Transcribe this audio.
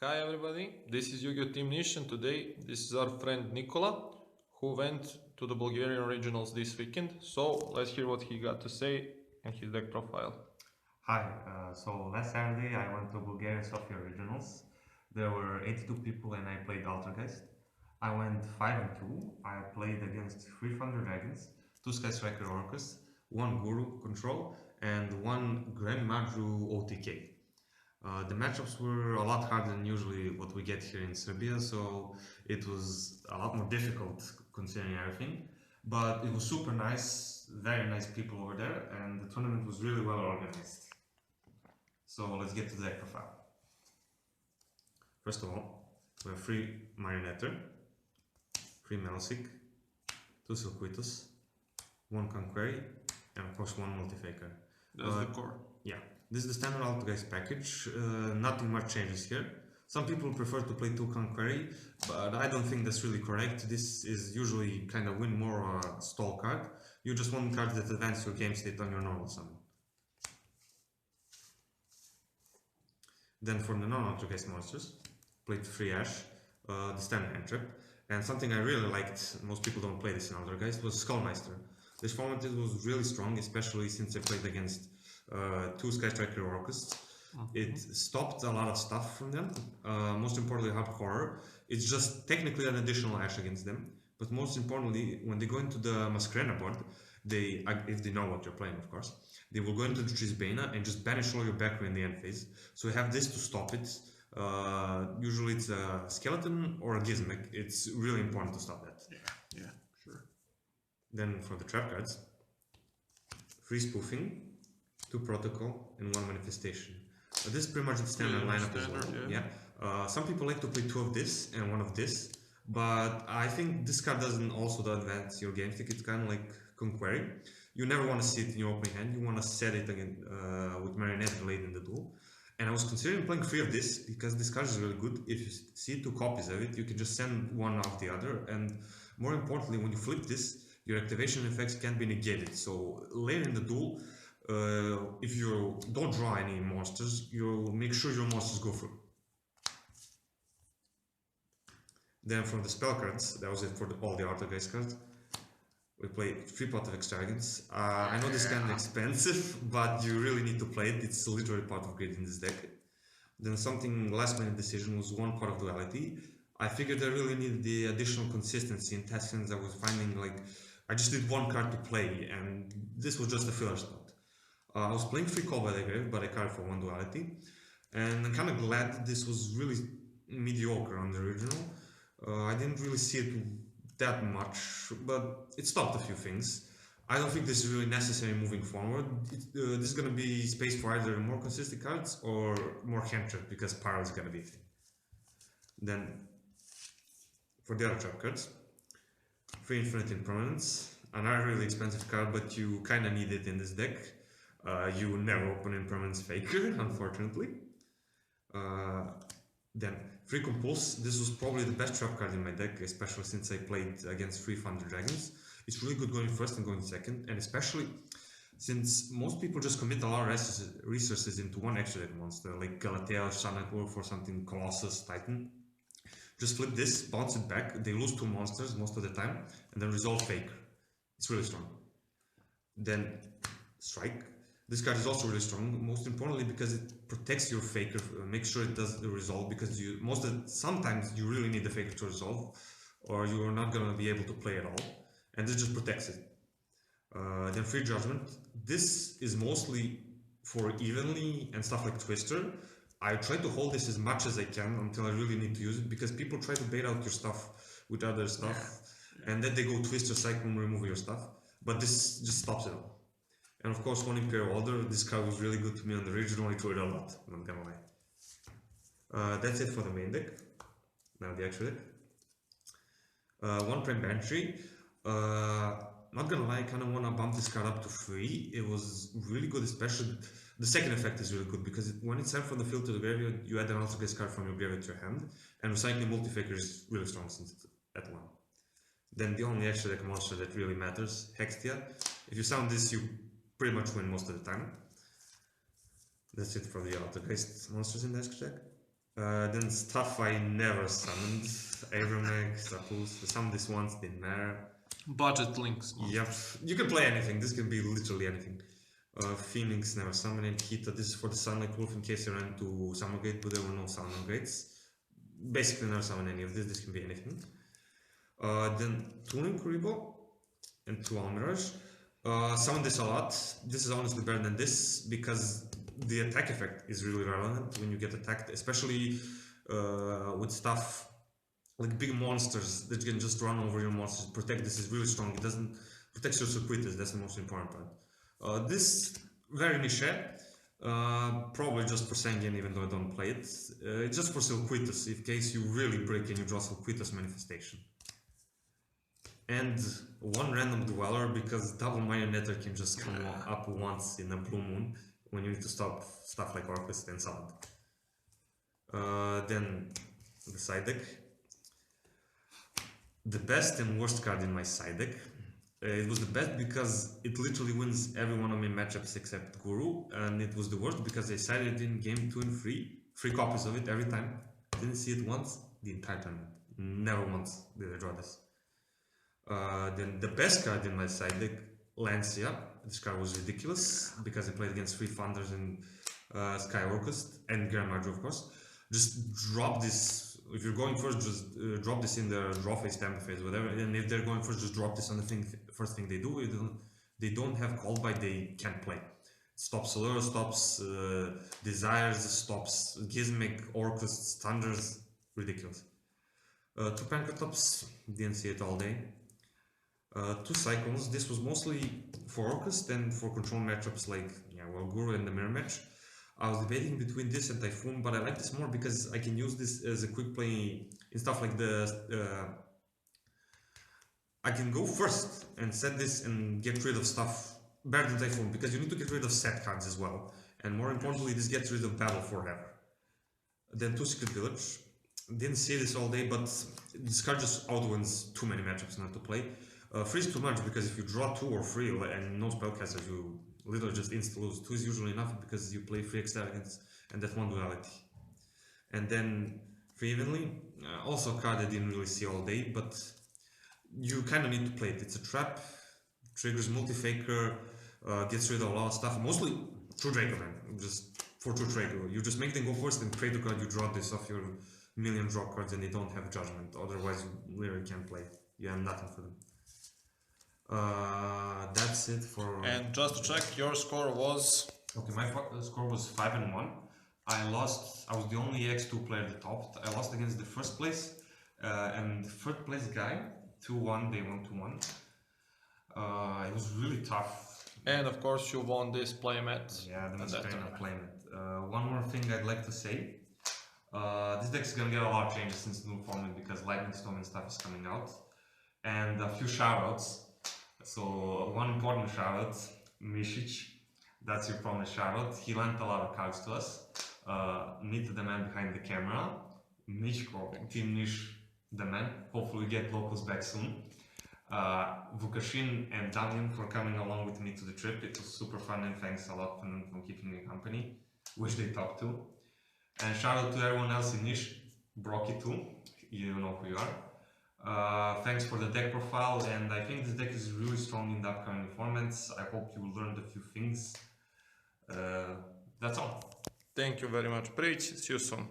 Hi everybody, this is Yu-Gi-Oh! Team Niche, and today this is our friend Nikola, who went to the Bulgarian Regionals this weekend. So let's hear what he got to say and his deck profile. Hi, so last Saturday I went to Bulgarian Sofia Regionals. There were 82 people and I played Altergeist. I went 5 and 2. I played against 3 Thunder Dragons, 2 Sky Striker Orcas, 1 Guru Control, and 1 Grand Madru OTK. The matchups were a lot harder than usually what we get here in Serbia, so it was a lot more difficult considering everything. But it was super nice, very nice people over there, and the tournament was really well organized. So let's get to the deck profile. First of all, we have 3 Marionetter, 3 Melsic, 2 Silquitus, 1 Conquery, and of course 1 Multifaker. That's the core. Yeah, this is the standard Altergeist package. Nothing much changes here. Some people prefer to play 2 Conquery, but I don't think that's really correct. This is usually kind of win more or a stall card. You just want cards that advance your game state on your normal summon. Then for the non-Altergeist monsters, played 3 Ash, the standard hand trap, and something I really liked, most people don't play this in Altergeist, was Skullmeister. This format was really strong, especially since I played against 2 Sky Striker Orcas. It stopped a lot of stuff from them, most importantly Hard Horror. It's just technically an additional Ash against them, but most importantly, when they go into the Masquerena board, if they know what you're playing of course, they will go into the Trisbana and just banish all your back row in the end phase. So we have this to stop it. Usually it's a Skeleton or a Gizmek. It's really important to stop that. Yeah, sure. Then for the trap cards, 3 Spoofing, 2 Protocol, and 1 Manifestation. This is pretty much the standard lineup as well. Yeah. Some people like to play 2 of this and 1 of this, but I think this card doesn't also advance your game stick. It's kind of like Conquery. You never want to see it in your opening hand. You want to set it again with Marionette late in the duel. And I was considering playing 3 of this because this card is really good. If you see 2 copies of it, you can just send one off the other. And more importantly, when you flip this, your activation effects can't be negated. So later in the duel, if you don't draw any monsters, you'll make sure your monsters go through. Then from the spell cards, that was it for all the Altergeist cards. We play 3 Pot of Extravagance. I know this is kind of expensive, but you really need to play it. It's literally part of grid in this deck. Then something last minute decision was 1 Pot of Duality. I figured I really needed the additional consistency in test hands. I was finding like I just did 1 card to play, and this was just a filler spot. I was playing 3 Call by the Grave, but I carried for 1 Duality, and I'm kind of glad that this was really mediocre on the original. I didn't really see it that much, but it stopped a few things. I don't think this is really necessary moving forward. This is going to be space for either more consistent cards or more hand trap, because Pyro is going to be a thing. Then, for the other trap cards, 3 Infinite Impermanence, another really expensive card, but you kind of need it in this deck. You never open Impermanence Faker, unfortunately. Then 3 Compulse. This was probably the best trap card in my deck, especially since I played against 3 Thunder Dragons. It's really good going first and going second, and especially since most people just commit a lot of resources into 1 extra deck monster, like Galatea or Shanakor for something Colossus, Titan. Just flip this, bounce it back, they lose 2 monsters most of the time, and then resolve Faker. It's really strong. Then Strike. This card is also really strong, most importantly because it protects your Faker, makes sure it does the resolve, because sometimes you really need the Faker to resolve, or you are not going to be able to play at all, and this just protects it. Then Free Judgment. This is mostly for evenly and stuff like Twister. I try to hold this as much as I can until I really need to use it, because people try to bait out your stuff with other stuff, and then they go Twister, Cyclone, remove your stuff, but this just stops it all. And of course, 1 Imperial Order. This card was really good to me on the original. I threw it a lot, I'm not gonna lie. That's it for the main deck. Now the actual deck. 1 Prime Bantry. Not gonna lie, I kind of want to bump this card up to 3. It was really good, especially the second effect is really good, because when it's sent from the field to the graveyard, you add an Altergeist card from your graveyard to your hand, and recycling Multifaker is really strong since it's at 1. Then the only extra deck monster that really matters, Hextia. If you sound this, you pretty much win most of the time. That's it for the Altergeist monsters in the extra deck. Then stuff I never summoned. Abromeg, Zapus, the summoned this once, didn't matter. Budget links. Yep, you can play anything. This can be literally anything. Phoenix never summoned. Kita, this is for the Sunlight Wolf in case you ran to Summer Gate, but there were no Summer Gates. Basically never summon any of this. This can be anything. Then Tuning Kuribo and two Almirage. Summon this a lot. This is honestly better than this because the attack effect is really relevant when you get attacked, especially with stuff like big monsters that can just run over your monsters. Protect this is really strong. It doesn't protect your circuitous. That's the most important part. This very niche. Probably just for Sanguine, even though I don't play it. Just for Circuitous, in case you really break and you draw Circuitous manifestation. And one random Dweller, because double Marionetter can just come up once in a blue moon when you need to stop stuff like Orcus and Summon. Then the side deck. The best and worst card in my side deck. It was the best because it literally wins every one of my matchups except Guru, and it was the worst because I decided in game 2 and 3 copies of it every time. Didn't see it once the entire tournament. Never once did I draw this. Then the best card in my side deck, Lancia. This card was ridiculous because I played against 3 Thunders and Sky Orcust and Grand Marjo, of course. Just drop this. If you're going first, just drop this in the draw phase, tempo phase, whatever. And if they're going first, just drop this on the first thing they do. They don't have call by, they can't play. Stops Allure, stops Desires, stops Gizmic, Orcus, Thunders. Ridiculous. 2 Pancratops, didn't see it all day. 2 Cyclones. This was mostly for Orcus and for control matchups like Guru and the Mirror Match. I was debating between this and Typhoon, but I like this more because I can use this as a quick play in stuff like I can go first and set this and get rid of stuff better than Typhoon because you need to get rid of set cards as well. And more importantly, this gets rid of Battle Forever. Then 2 Secret Village. Didn't see this all day, but this card just outwins too many matchups not to play. 3 is too much because if you draw 2 or 3 and no spellcasters, you literally just insta-lose. 2 is usually enough because you play 3 Extravagance and that 1 Duality. And then 3 Evenly, also a card I didn't really see all day, but you kind of need to play it. It's a trap, triggers multi-faker, gets rid of a lot of stuff, mostly True Draco, man. Just for True Draco. You just make them go first and create a card, you draw this off your million draw cards and they don't have judgment, otherwise you literally can't play. You have nothing for them. That's it for... And just to check, your score was... Okay, my score was 5-1. I lost, I was the only X2 player that topped. I lost against the first place and the third place guy, 2-1, they won 2-1. It was really tough. And of course you won this playmat. Yeah, the most kind of playmat. One more thing I'd like to say. This deck is gonna get a lot of changes since the new format because Lightning Storm and stuff is coming out. And a few shoutouts. So one important shoutout, Mishic, that's your promised shoutout. He lent a lot of cards to us. Meet the man behind the camera, Mishko, Team Nish, the man. Hopefully we get locals back soon. Vukashin and Damian for coming along with me to the trip. It was super fun and thanks a lot for them for keeping me company, which they talked to. And shout out to everyone else in Nish, Brocky too, you know who you are. Thanks for the deck profile, and I think this deck is really strong in the upcoming formats. I hope you learned a few things. That's all. Thank you very much, Preach. See you soon.